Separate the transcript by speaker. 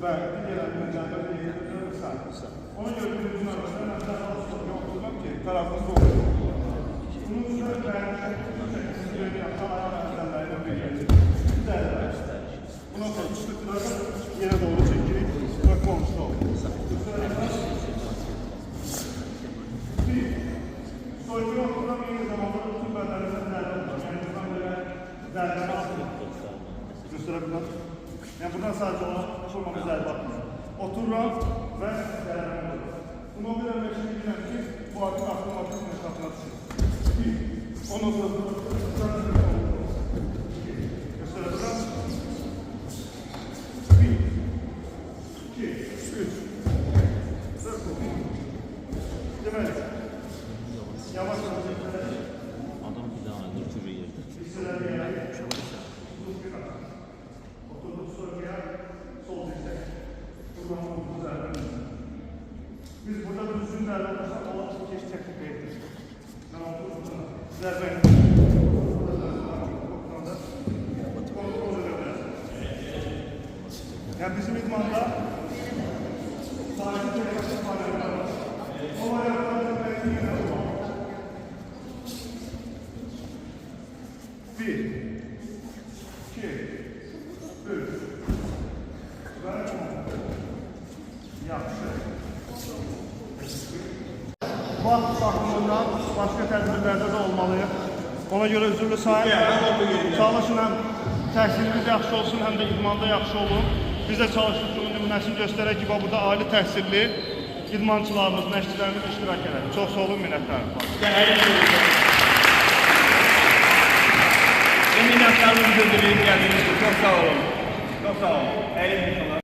Speaker 1: və digər əmrlərdə yeyilirsə, ona görə birinci növbədə mən daha az yoxduram ki, tərəfiniz olur. Bunun üzrə bəyənişək yaptan ayaq əmrlərlə birləşir. Buna sonra üstlükləri yerə doğru çəkirik və qonşu olur. Soyucu oturan eyni zamanda bütün bədənimizin dərdə olur. Yəni buradan belə dərdəni atılır. Göstərebilirəm. Yəni buradan sadəcə ona oturmamız dərdə atılır. Otururam və dərdən olur. Bunu o qədər məşqə bilirəm ki, bu artıq avtomatik məşqatına düşür. Ondan sonra göstərebilirəm. 1, 2, 3, 4 olur. Deməli. Yavaş yavaş yavaş.
Speaker 2: Adam bir daha götürür yerde.
Speaker 1: Hisseleri yere. Tuz bir at. Oturduk soruya sol dirsek. Buradan olduğu üzerinden. Biz burada düzgün derler olursak o vakit keş teknik eğitir. Ben oturdum. Zerben. Kontrol edebiliriz. Yani bizim idmanda sadece teknik var. O ayaklarının belki yine olur. 1, 2, 3, və 10. Yaxşı. Vaxt baxımından başqa tədbirlərdə də olmalıyıq. Ona görə üzrlü sayın. Çalışın həm təhsiliniz yaxşı olsun, həm də idmanda yaxşı olun. Biz də çalışdıq ki, nümunəsini göstərək ki, burada ali təhsilli idmançılarımız, məşqçilərimiz iştirak edək. Çox sağ olun, minnətdarım.
Speaker 3: Minnətdarlığımızı bildirib gəldiyiniz üçün çox sağ olun. Çox sağ olun. Əlinizə sağlık.